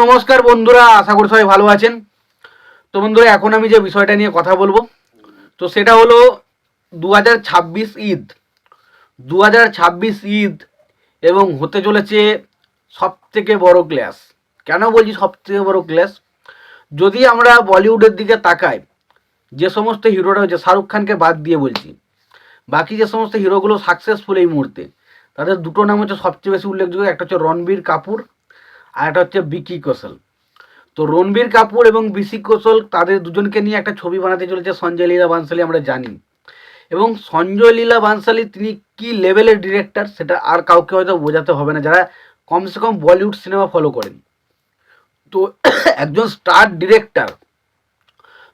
নমস্কার বন্ধুরা, আশা করি সবাই ভালো আছেন। তো বন্ধুরা, এখন আমি যে বিষয়টা নিয়ে কথা বলবো, তো সেটা হলো 2026 ঈদ। 2026 ঈদ এবং হতে চলেছে সব থেকে বড় ক্ল্যাশ। কেন বলছি সব থেকে বড় ক্ল্যাশ? যদি আমরা বলিউডের দিকে তাকাই, যে সমস্ত হিরোরা হচ্ছে, শাহরুখ খানকে বাদ দিয়ে বলছি, বাকি যে সমস্ত হিরোগুলো সাকসেসফুল এই মুহূর্তে, তাদের দুটো নাম হচ্ছে সবচেয়ে বেশি উল্লেখযোগ্য। একটা হচ্ছে রণবীর কাপুর, আর একটা হচ্ছে বিকি কৌশল। তো রণবীর কাপুর এবং বিকি কৌশল তাদের দুজনকে নিয়ে একটা ছবি বানাতে চলেছে সঞ্জয় লীলা বানশালী, আমরা জানি। এবং সঞ্জয় লীলা বানশালী তিনি কি লেভেলের ডিরেক্টর সেটা আর কাউকে হয়তো বোঝাতে হবে না, যারা কমসে কম বলিউড সিনেমা ফলো করেন। তো একজন স্টার ডিরেক্টর,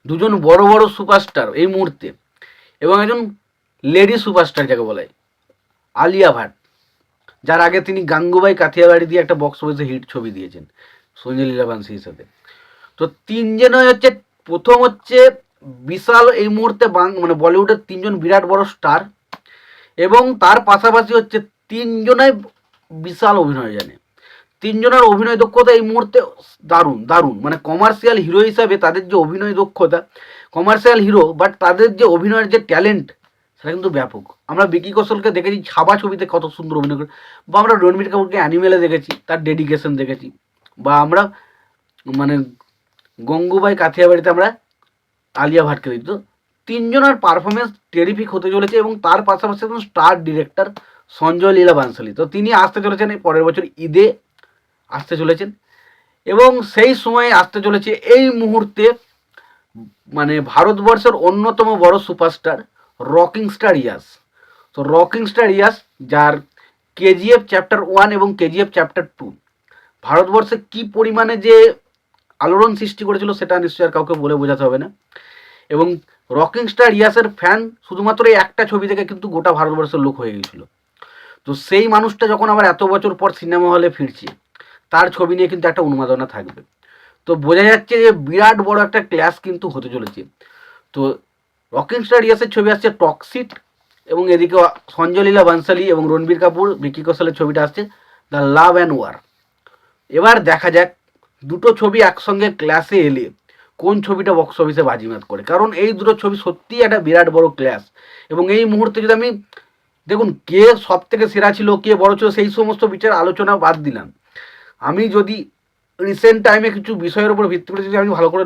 দুজন বড় বড় সুপারস্টার এই মুহূর্তে, এবং একজন লেডি সুপারস্টার যাকে বলে আলিয়া ভাট, যার আগে তিনি গাঙ্গুবাই কাথিয়াবাড়ি দিয়ে একটা বক্স অফিসে হিট ছবি দিয়েছেন সঞ্জয় লীলা বানশালীর সাথে। তো তিনজনে হচ্ছে, প্রথম হচ্ছে বিশাল এই মুহূর্তে মানে বলিউডের তিনজন বিরাট বড় স্টার, এবং তার পাশাপাশি হচ্ছে তিনজনাই বিশাল অভিনয় জানে। তিনজনের অভিনয় দক্ষতা এই মুহূর্তে দারুণ দারুণ, মানে কমার্শিয়াল হিরো হিসাবে তাদের যে অভিনয় দক্ষতা, কমার্শিয়াল হিরো, বাট তাদের যে অভিনয়ের যে ট্যালেন্ট সেটা কিন্তু ব্যাপক। আমরা বিকি কৌশলকে দেখেছি ছাবা ছবিতে কত সুন্দর অভিনয় করে, বা আমরা রণবীর কাপুরকে অ্যানিমেলে দেখেছি, তার ডেডিকেশন দেখেছি, বা আমরা মানে গঙ্গুবাই কাথিয়াবাড়িতে আমরা আলিয়া ভাটকে দেখি। তো তিনজনের পারফরমেন্স টেরিফিক হতে চলেছে, এবং তার পাশাপাশি একজন স্টার ডিরেক্টর সঞ্জয় লীলা বানশালী, তো তিনি আসতে চলেছেন এই পরের বছর ঈদে আসতে চলেছেন। এবং সেই সময়ে আসতে চলেছে এই মুহূর্তে মানে ভারতবর্ষের অন্যতম বড় সুপারস্টার রকিং স্টার ইয়াস। তো রকিং স্টার ইয়াস, যার কেজিএফ চ্যাপ্টার 1 এবং কেজিএফ চ্যাপ্টার 2 ভারতবর্ষে কি পরিমাণে যে আলোড়ন সৃষ্টি করেছিল সেটা নিশ্চয়ই আর কাউকে বলে বোঝাতে হবে না। এবং রকিং স্টার ইয়াসের ফ্যান শুধুমাত্র এই একটা ছবি থেকে কিন্তু গোটা ভারতবর্ষের লোক হয়ে গিয়েছিল। তো সেই মানুষটা যখন আবার এত বছর পর সিনেমা হলে ফিরছে, তার ছবি নিয়ে কিন্তু একটা উন্মাদনা থাকবে। তো বোঝা যাচ্ছে যে বিরাট বড় একটা ক্লাস কিন্তু হতে চলেছে। তো রকিং স্টার ইয়াসের ছবি আসছে টক্সিট, এবং এদিকে সঞ্জয় লীলা বানশালী এবং রণবীর কাপুর বিকি কৌশলের ছবিটা আসছে দ্য লাভ অ্যান্ড ওয়ার। এবার দেখা যাক দুটো ছবি একসঙ্গে ক্লাসে এলে কোন ছবিটা বক্স অফিসে বাজিমাত করে, কারণ এই দুটো ছবি সত্যিই একটা বিরাট বড় ক্লাস। এবং এই মুহূর্তে যদি আমি দেখুন কে সব থেকে সেরা ছিল, কে বড় ছিল, সেই সমস্ত বিচার আলোচনা বাদ দিলাম, আমি যদি রিসেন্ট টাইমে কিছু বিষয়ের উপর ভিত্তি করে যদি আপনি ভালো করে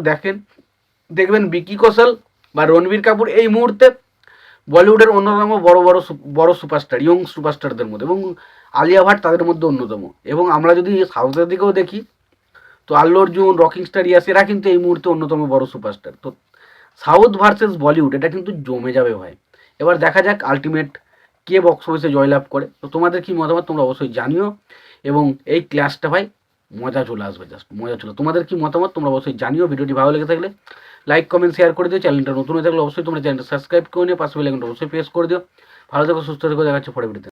দেখবেন বিকি কৌশল বা রণবীর কাপুর এই মুহূর্তে বলিউডের অন্যতম বড় সুপারস্টার, ইয়ং সুপারস্টারদের মধ্যে, এবং আলিয়া ভাট তাদের মধ্যে অন্যতম। এবং আমরা যদি সাউথের দিকেও দেখি, তো আল্লু অর্জুন, রকিং স্টার ইয়াস, এরা কিন্তু এই মুহূর্তে অন্যতম বড় সুপারস্টার। তো সাউথ ভার্সেস বলিউড, এটা কিন্তু জমে যাবে ভাই। এবার দেখা যাক আলটিমেট কে বক্স অফিসে জয়লাভ করে। তো তোমাদের কি মতামত তোমরা অবশ্যই জানিও, এবং এই ক্লাসটা ভাই মজা চলে আসবে, জাস্ট মজা চলে। তোমাদের কি মতামত তোমরা অবশ্যই জানিও। ভিডিওটি ভালো লেগে থাকলে লাইক কমেন্ট শেয়ার করে দিও। চ্যানেলটা নতুন হয়ে থাকলে অবশ্যই তোমরা চ্যানেলটা সাবস্ক্রাইব করে নিও, পাশে বেল আইকনটা অবশ্যই প্রেস করে দিও। ভালো থেকো, সুস্থ থেকো, দেখা হচ্ছে পরের ভিডিওতে।